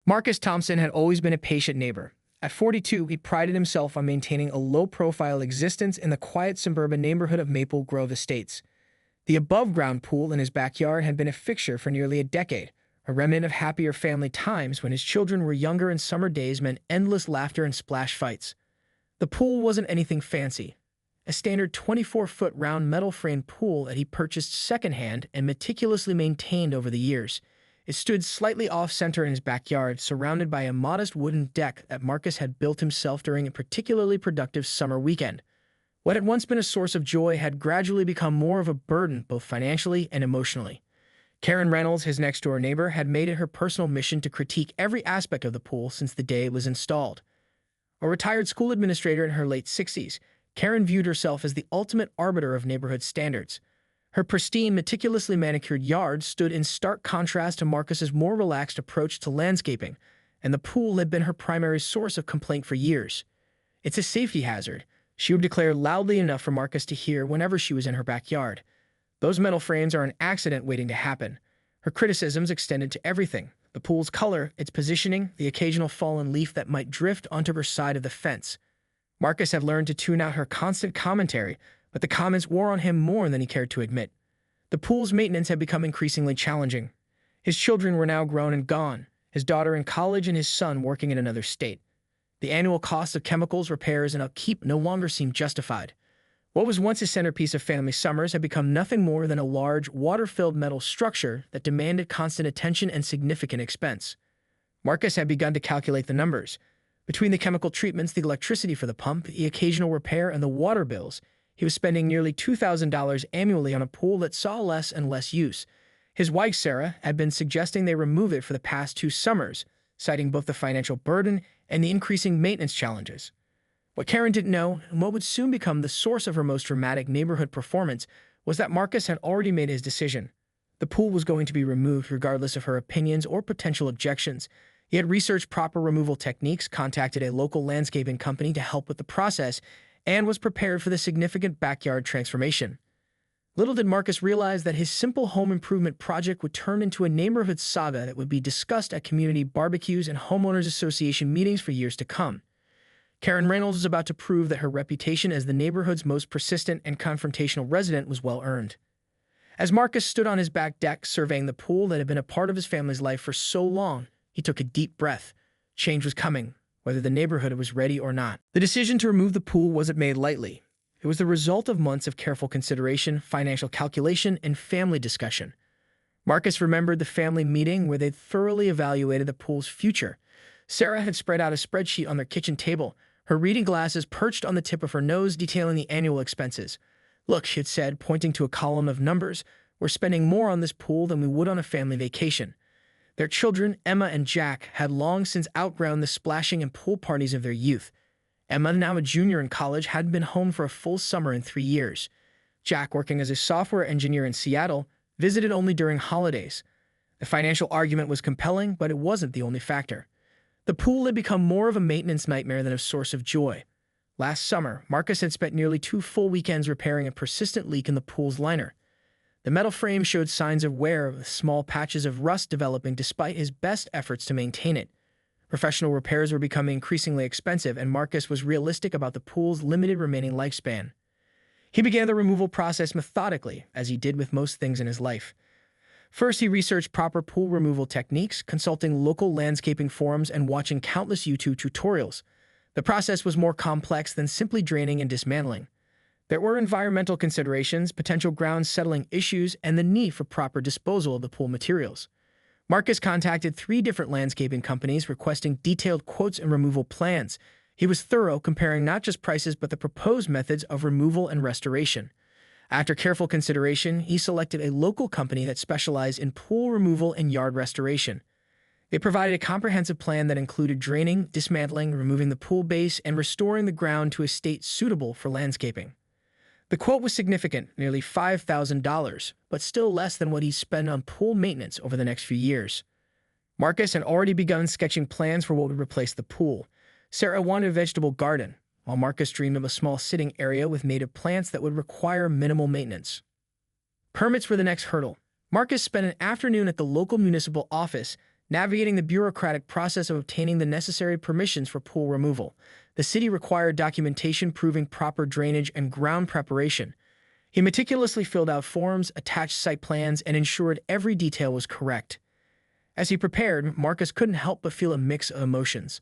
Marcus Thompson had always been a patient neighbor. At 42, he prided himself on maintaining a low-profile existence in the quiet suburban neighborhood of Maple Grove Estates. The above-ground pool in his backyard had been a fixture for nearly a decade, a remnant of happier family times when his children were younger and summer days meant endless laughter and splash fights. The pool wasn't anything fancy. A standard 24-foot round metal-framed pool that he purchased secondhand and meticulously maintained over the years. It stood slightly off-center in his backyard, surrounded by a modest wooden deck that Marcus had built himself during a particularly productive summer weekend. What had once been a source of joy had gradually become more of a burden, both financially and emotionally. Karen Reynolds, his next-door neighbor, had made it her personal mission to critique every aspect of the pool since the day it was installed. A retired school administrator in her late 60s, Karen viewed herself as the ultimate arbiter of neighborhood standards. Her pristine, meticulously manicured yard stood in stark contrast to Marcus's more relaxed approach to landscaping, and the pool had been her primary source of complaint for years. "It's a safety hazard," she would declare loudly enough for Marcus to hear whenever she was in her backyard. "Those metal frames are an accident waiting to happen." Her criticisms extended to everything: the pool's color, its positioning, the occasional fallen leaf that might drift onto her side of the fence. Marcus had learned to tune out her constant commentary, but the comments wore on him more than he cared to admit. The pool's maintenance had become increasingly challenging. His children were now grown and gone, his daughter in college and his son working in another state. The annual costs of chemicals, repairs, and upkeep no longer seemed justified. What was once a centerpiece of family summers had become nothing more than a large, water-filled metal structure that demanded constant attention and significant expense. Marcus had begun to calculate the numbers. Between the chemical treatments, the electricity for the pump, the occasional repair, and the water bills, he was spending nearly $2,000 annually on a pool that saw less and less use. His wife, Sarah, had been suggesting they remove it for the past 2 summers, citing both the financial burden and the increasing maintenance challenges. What Karen didn't know, and what would soon become the source of her most dramatic neighborhood performance, was that Marcus had already made his decision. The pool was going to be removed regardless of her opinions or potential objections. He had researched proper removal techniques, contacted a local landscaping company to help with the process, and was prepared for the significant backyard transformation. Little did Marcus realize that his simple home improvement project would turn into a neighborhood saga that would be discussed at community barbecues and homeowners association meetings for years to come. Karen Reynolds was about to prove that her reputation as the neighborhood's most persistent and confrontational resident was well earned. As Marcus stood on his back deck surveying the pool that had been a part of his family's life for so long, he took a deep breath. Change was coming, whether the neighborhood was ready or not. The decision to remove the pool wasn't made lightly. It was the result of months of careful consideration, financial calculation, and family discussion. Marcus remembered the family meeting where they'd thoroughly evaluated the pool's future. Sarah had spread out a spreadsheet on their kitchen table, her reading glasses perched on the tip of her nose, detailing the annual expenses. "Look," she had said, pointing to a column of numbers, "we're spending more on this pool than we would on a family vacation." Their children, Emma and Jack, had long since outgrown the splashing and pool parties of their youth. Emma, now a junior in college, hadn't been home for a full summer in 3 years. Jack, working as a software engineer in Seattle, visited only during holidays. The financial argument was compelling, but it wasn't the only factor. The pool had become more of a maintenance nightmare than a source of joy. Last summer, Marcus had spent nearly 2 full weekends repairing a persistent leak in the pool's liner. The metal frame showed signs of wear, with small patches of rust developing despite his best efforts to maintain it. Professional repairs were becoming increasingly expensive, and Marcus was realistic about the pool's limited remaining lifespan. He began the removal process methodically, as he did with most things in his life. First, he researched proper pool removal techniques, consulting local landscaping forums and watching countless YouTube tutorials. The process was more complex than simply draining and dismantling. There were environmental considerations, potential ground settling issues, and the need for proper disposal of the pool materials. Marcus contacted 3 different landscaping companies requesting detailed quotes and removal plans. He was thorough, comparing not just prices but the proposed methods of removal and restoration. After careful consideration, he selected a local company that specialized in pool removal and yard restoration. They provided a comprehensive plan that included draining, dismantling, removing the pool base, and restoring the ground to a state suitable for landscaping. The quote was significant, nearly $5,000, but still less than what he'd spend on pool maintenance over the next few years. Marcus had already begun sketching plans for what would replace the pool. Sarah wanted a vegetable garden, while Marcus dreamed of a small sitting area with native plants that would require minimal maintenance. Permits were the next hurdle. Marcus spent an afternoon at the local municipal office, navigating the bureaucratic process of obtaining the necessary permissions for pool removal. The city required documentation proving proper drainage and ground preparation. He meticulously filled out forms, attached site plans, and ensured every detail was correct. As he prepared, Marcus couldn't help but feel a mix of emotions.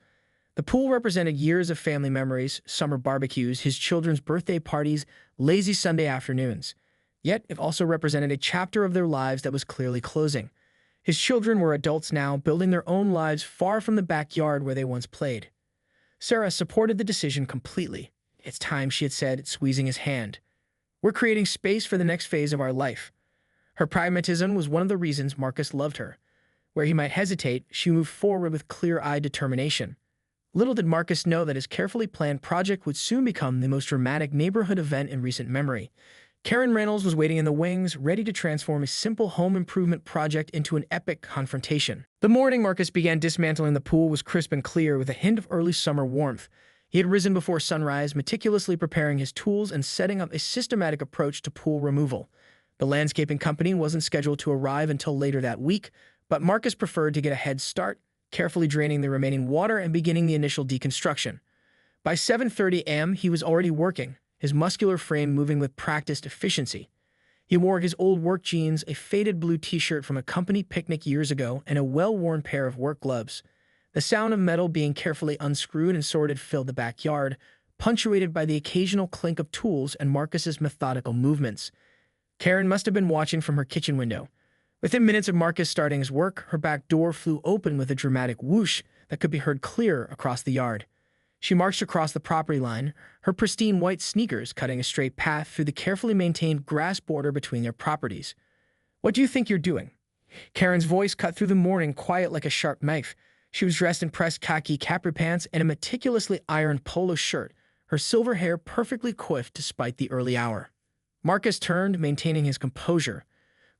The pool represented years of family memories, summer barbecues, his children's birthday parties, lazy Sunday afternoons. Yet it also represented a chapter of their lives that was clearly closing. His children were adults now, building their own lives far from the backyard where they once played. Sarah supported the decision completely. "It's time," she had said, squeezing his hand. "We're creating space for the next phase of our life." Her pragmatism was one of the reasons Marcus loved her. Where he might hesitate, she moved forward with clear-eyed determination. Little did Marcus know that his carefully planned project would soon become the most dramatic neighborhood event in recent memory. Karen Reynolds was waiting in the wings, ready to transform a simple home improvement project into an epic confrontation. The morning Marcus began dismantling the pool was crisp and clear, with a hint of early summer warmth. He had risen before sunrise, meticulously preparing his tools and setting up a systematic approach to pool removal. The landscaping company wasn't scheduled to arrive until later that week, but Marcus preferred to get a head start, carefully draining the remaining water and beginning the initial deconstruction. By 7:30 a.m., he was already working, his muscular frame moving with practiced efficiency. He wore his old work jeans, a faded blue t-shirt from a company picnic years ago, and a well-worn pair of work gloves. The sound of metal being carefully unscrewed and sorted filled the backyard, punctuated by the occasional clink of tools and Marcus's methodical movements. Karen must have been watching from her kitchen window. Within minutes of Marcus starting his work, her back door flew open with a dramatic whoosh that could be heard clear across the yard. She marched across the property line, her pristine white sneakers cutting a straight path through the carefully maintained grass border between their properties. "What do you think you're doing?" Karen's voice cut through the morning quiet like a sharp knife. She was dressed in pressed khaki capri pants and a meticulously ironed polo shirt, her silver hair perfectly coiffed despite the early hour. Marcus turned, maintaining his composure.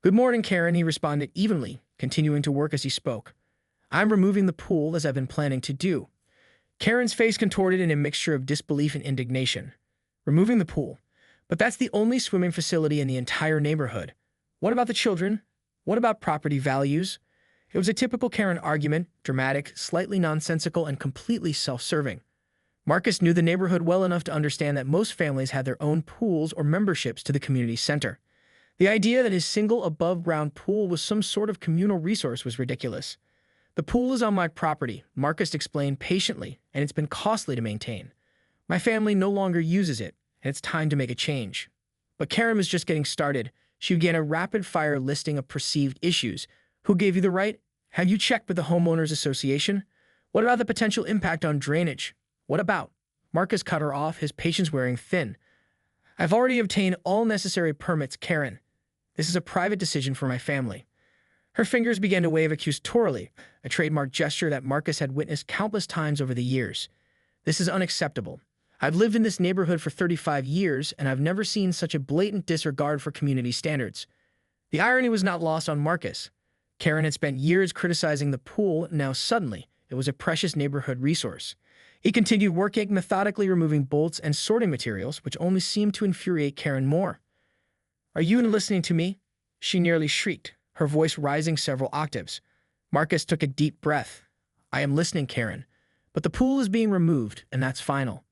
"Good morning, Karen," he responded evenly, continuing to work as he spoke. "I'm removing the pool as I've been planning to do." Karen's face contorted in a mixture of disbelief and indignation. "Removing the pool? But that's the only swimming facility in the entire neighborhood. What about the children? What about property values?" It was a typical Karen argument, dramatic, slightly nonsensical, and completely self-serving. Marcus knew the neighborhood well enough to understand that most families had their own pools or memberships to the community center. The idea that his single above-ground pool was some sort of communal resource was ridiculous. "The pool is on my property," Marcus explained patiently, "and it's been costly to maintain. My family no longer uses it, and it's time to make a change." But Karen was just getting started. She began a rapid-fire listing of perceived issues. "Who gave you the right? Have you checked with the homeowners association? What about the potential impact on drainage? What about?" Marcus cut her off, his patience wearing thin. "I've already obtained all necessary permits, Karen. This is a private decision for my family." Her fingers began to wave accusatorily, a trademark gesture that Marcus had witnessed countless times over the years. "This is unacceptable. I've lived in this neighborhood for 35 years, and I've never seen such a blatant disregard for community standards." The irony was not lost on Marcus. Karen had spent years criticizing the pool, now suddenly it was a precious neighborhood resource. He continued working, methodically removing bolts and sorting materials, which only seemed to infuriate Karen more. "Are you listening to me?" she nearly shrieked, her voice rising several octaves. Marcus took a deep breath. "I am listening, Karen, but the pool is being removed, and that's final."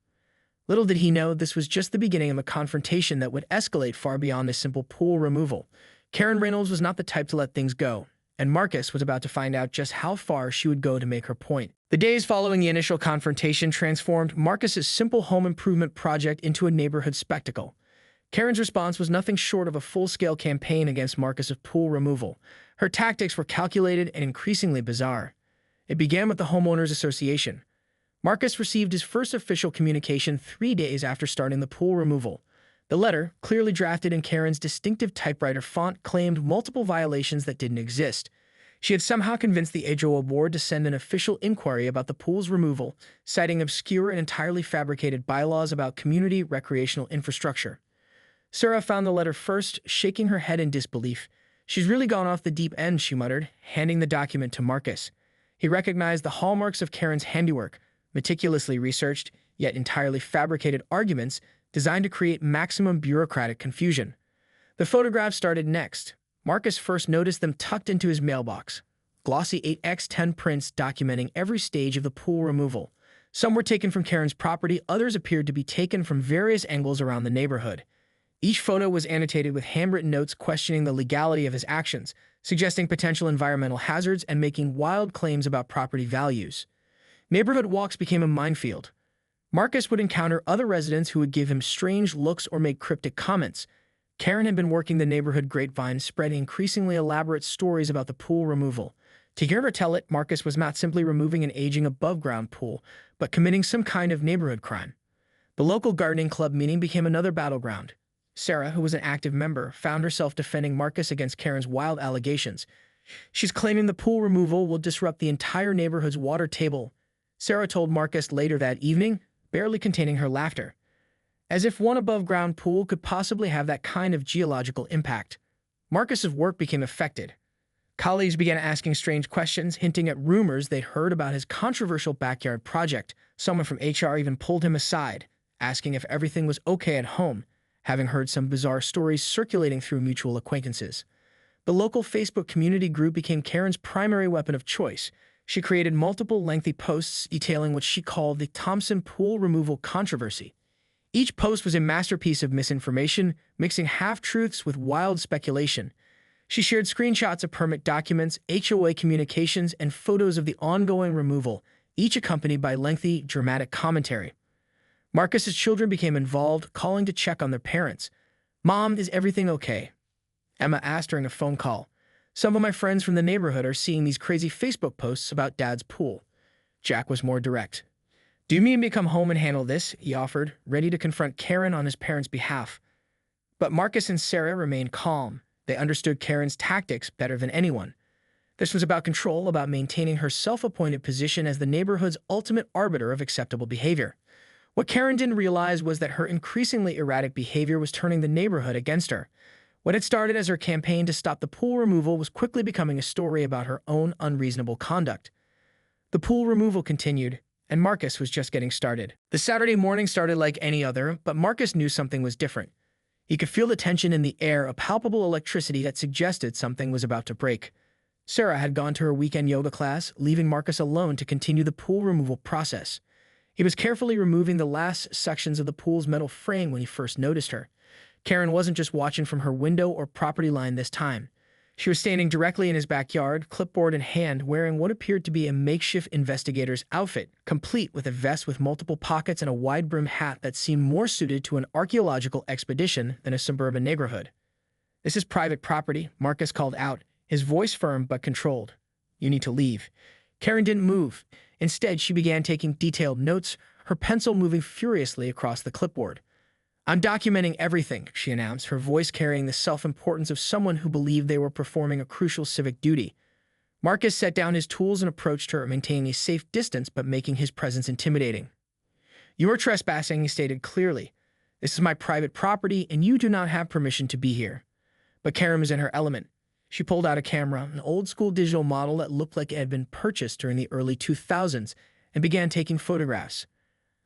Little did he know this was just the beginning of a confrontation that would escalate far beyond a simple pool removal. Karen Reynolds was not the type to let things go, and Marcus was about to find out just how far she would go to make her point. The days following the initial confrontation transformed Marcus's simple home improvement project into a neighborhood spectacle. Karen's response was nothing short of a full-scale campaign against Marcus's pool removal. Her tactics were calculated and increasingly bizarre. It began with the homeowners association. Marcus received his first official communication 3 days after starting the pool removal. The letter, clearly drafted in Karen's distinctive typewriter font, claimed multiple violations that didn't exist. She had somehow convinced the HOA board to send an official inquiry about the pool's removal, citing obscure and entirely fabricated bylaws about community recreational infrastructure. Sarah found the letter first, shaking her head in disbelief. "She's really gone off the deep end," she muttered, handing the document to Marcus. He recognized the hallmarks of Karen's handiwork, meticulously researched, yet entirely fabricated arguments designed to create maximum bureaucratic confusion. The photographs started next. Marcus first noticed them tucked into his mailbox. glossy 8x10 prints documenting every stage of the pool removal. Some were taken from Karen's property, others appeared to be taken from various angles around the neighborhood. Each photo was annotated with handwritten notes questioning the legality of his actions, suggesting potential environmental hazards and making wild claims about property values. Neighborhood walks became a minefield. Marcus would encounter other residents who would give him strange looks or make cryptic comments. Karen had been working the neighborhood grapevine, spreading increasingly elaborate stories about the pool removal. To hear her tell it, Marcus was not simply removing an aging above-ground pool, but committing some kind of neighborhood crime. The local gardening club meeting became another battleground. Sarah, who was an active member, found herself defending Marcus against Karen's wild allegations. She's claiming the pool removal will disrupt the entire neighborhood's water table, Sarah told Marcus later that evening, barely containing her laughter. As if one above-ground pool could possibly have that kind of geological impact. Marcus's work became affected. Colleagues began asking strange questions, hinting at rumors they'd heard about his controversial backyard project. Someone from HR even pulled him aside, asking if everything was okay at home, having heard some bizarre stories circulating through mutual acquaintances. The local Facebook community group became Karen's primary weapon of choice. She created multiple lengthy posts detailing what she called the Thompson pool removal controversy. Each post was a masterpiece of misinformation, mixing half-truths with wild speculation. She shared screenshots of permit documents, HOA communications, and photos of the ongoing removal, each accompanied by lengthy, dramatic commentary. Marcus's children became involved, calling to check on their parents. "Mom, is everything okay?" Emma asked during a phone call. "Some of my friends from the neighborhood are seeing these crazy Facebook posts about Dad's pool." Jack was more direct. "Do you mean me come home and handle this?" he offered, ready to confront Karen on his parents' behalf. But Marcus and Sarah remained calm. They understood Karen's tactics better than anyone. This was about control, about maintaining her self-appointed position as the neighborhood's ultimate arbiter of acceptable behavior. What Karen didn't realize was that her increasingly erratic behavior was turning the neighborhood against her. What had started as her campaign to stop the pool removal was quickly becoming a story about her own unreasonable conduct. The pool removal continued, and Marcus was just getting started. The Saturday morning started like any other, but Marcus knew something was different. He could feel the tension in the air, a palpable electricity that suggested something was about to break. Sarah had gone to her weekend yoga class, leaving Marcus alone to continue the pool removal process. He was carefully removing the last sections of the pool's metal frame when he first noticed her. Karen wasn't just watching from her window or property line this time. She was standing directly in his backyard, clipboard in hand, wearing what appeared to be a makeshift investigator's outfit, complete with a vest with multiple pockets and a wide-brimmed hat that seemed more suited to an archaeological expedition than a suburban neighborhood. "This is private property," Marcus called out, his voice firm but controlled. "You need to leave." Karen didn't move. Instead, she began taking detailed notes, her pencil moving furiously across the clipboard. "I'm documenting everything," she announced, her voice carrying the self-importance of someone who believed they were performing a crucial civic duty. Marcus set down his tools and approached her, maintaining a safe distance but making his presence intimidating. "You are trespassing," he stated clearly. "This is my private property, and you do not have permission to be here." But Karen was in her element. She pulled out a camera, an old-school digital model that looked like it had been purchased during the early 2000s, and began taking photographs.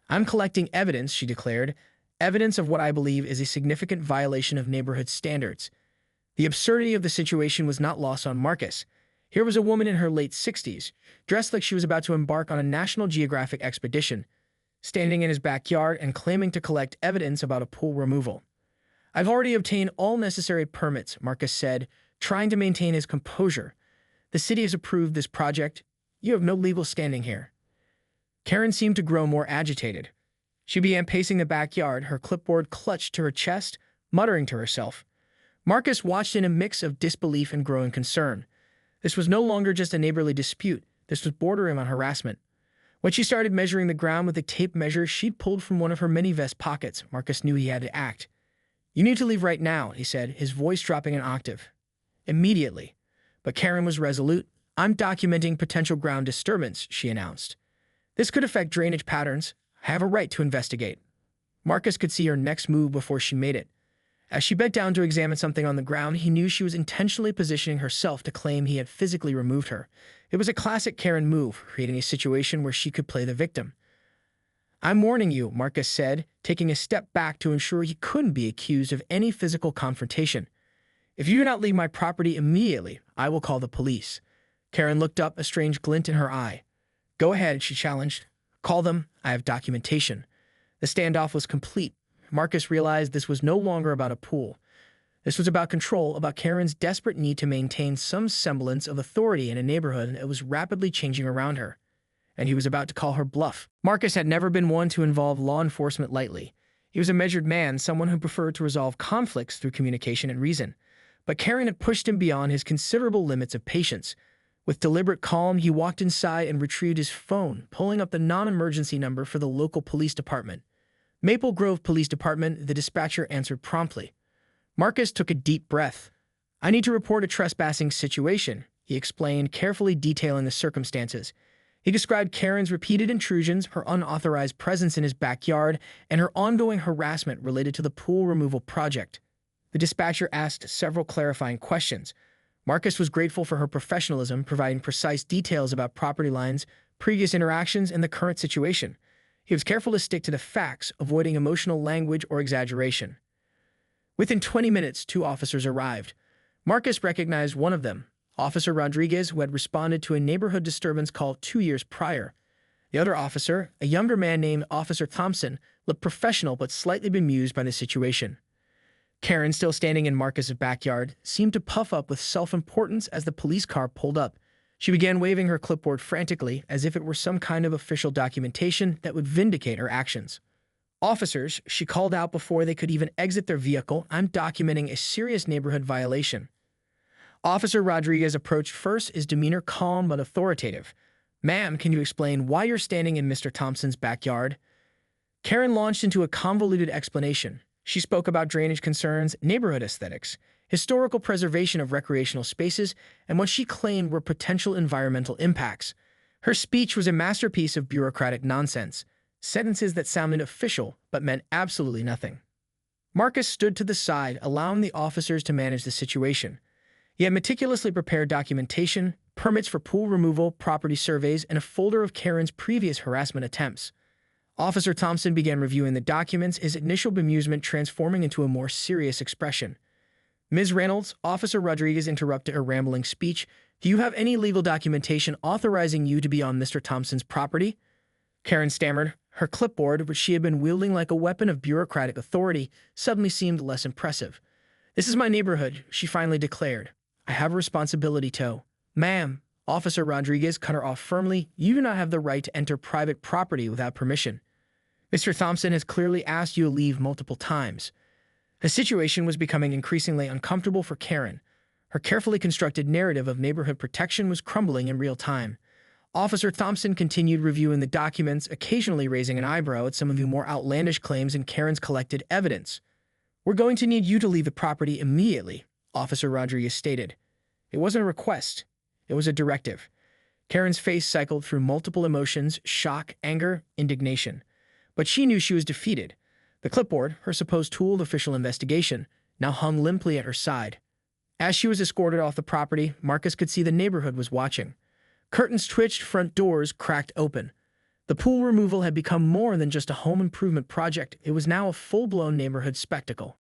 "I'm collecting evidence," she declared, "evidence of what I believe is a significant violation of neighborhood standards." The absurdity of the situation was not lost on Marcus. Here was a woman in her late 60s, dressed like she was about to embark on a National Geographic expedition, standing in his backyard and claiming to collect evidence about a pool removal. "I've already obtained all necessary permits," Marcus said, trying to maintain his composure. "The city has approved this project. You have no legal standing here." Karen seemed to grow more agitated. She began pacing the backyard, her clipboard clutched to her chest, muttering to herself. Marcus watched in a mix of disbelief and growing concern. This was no longer just a neighborly dispute. This was bordering on harassment. When she started measuring the ground with a tape measure she'd pulled from one of her many vest pockets, Marcus knew he had to act. "You need to leave right now," he said, his voice dropping an octave. "Immediately." But Karen was resolute. "I'm documenting potential ground disturbance," she announced. "This could affect drainage patterns. I have a right to investigate." Marcus could see her next move before she made it. As she bent down to examine something on the ground, he knew she was intentionally positioning herself to claim he had physically removed her. It was a classic Karen move, creating a situation where she could play the victim. "I'm warning you," Marcus said, taking a step back to ensure he couldn't be accused of any physical confrontation. "If you do not leave my property immediately, I will call the police." Karen looked up, a strange glint in her eye. "Go ahead," she challenged. "Call them. I have documentation." The standoff was complete. Marcus realized this was no longer about a pool. This was about control, about Karen's desperate need to maintain some semblance of authority in a neighborhood that was rapidly changing around her. And he was about to call her bluff. Marcus had never been one to involve law enforcement lightly. He was a measured man, someone who preferred to resolve conflicts through communication and reason. But Karen had pushed him beyond his considerable limits of patience. With deliberate calm, he walked inside and retrieved his phone, pulling up the non-emergency number for the local police department. Maple Grove Police Department, the dispatcher answered promptly. Marcus took a deep breath. "I need to report a trespassing situation," he explained, carefully detailing the circumstances. He described Karen's repeated intrusions, her unauthorized presence in his backyard, and her ongoing harassment related to the pool removal project. The dispatcher asked several clarifying questions. Marcus was grateful for her professionalism, providing precise details about property lines, previous interactions, and the current situation. He was careful to stick to the facts, avoiding emotional language or exaggeration. Within 20 minutes, 2 officers arrived. Marcus recognized one of them, Officer Rodriguez, who had responded to a neighborhood disturbance call 2 years prior. The other officer, a younger man named Officer Thompson, looked professional but slightly bemused by the situation. Karen, still standing in Marcus's backyard, seemed to puff up with self-importance as the police car pulled up. She began waving her clipboard frantically, as if it were some kind of official documentation that would vindicate her actions. "Officers," she called out before they could even exit their vehicle, "I'm documenting a serious neighborhood violation." Officer Rodriguez approached first, his demeanor calm but authoritative. "Ma'am, can you explain why you're standing in Mr. Thompson's backyard?" Karen launched into a convoluted explanation. She spoke about drainage concerns, neighborhood aesthetics, historical preservation of recreational spaces, and what she claimed were potential environmental impacts. Her speech was a masterpiece of bureaucratic nonsense, sentences that sounded official but meant absolutely nothing. Marcus stood to the side, allowing the officers to manage the situation. He had meticulously prepared documentation, permits for pool removal, property surveys, and a folder of Karen's previous harassment attempts. Officer Thompson began reviewing the documents, his initial bemusement transforming into a more serious expression. "Ms. Reynolds," Officer Rodriguez interrupted her rambling speech, "do you have any legal documentation authorizing you to be on Mr. Thompson's property?" Karen stammered. Her clipboard, which she had been wielding like a weapon of bureaucratic authority, suddenly seemed less impressive. "This is my neighborhood," she finally declared. "I have a responsibility to—" "Ma'am," Officer Rodriguez cut her off firmly, "you do not have the right to enter private property without permission. Mr. Thompson has clearly asked you to leave multiple times." The situation was becoming increasingly uncomfortable for Karen. Her carefully constructed narrative of neighborhood protection was crumbling in real time. Officer Thompson continued reviewing the documents, occasionally raising an eyebrow at some of the more outlandish claims in Karen's collected evidence. "We're going to need you to leave the property immediately," Officer Rodriguez stated. It wasn't a request. It was a directive. Karen's face cycled through multiple emotions: shock, anger, indignation. But she knew she was defeated. The clipboard, her supposed tool of official investigation, now hung limply at her side. As she was escorted off the property, Marcus could see the neighborhood was watching. Curtains twitched, front doors cracked open. The pool removal had become more than just a home improvement project. It was now a full-blown neighborhood spectacle.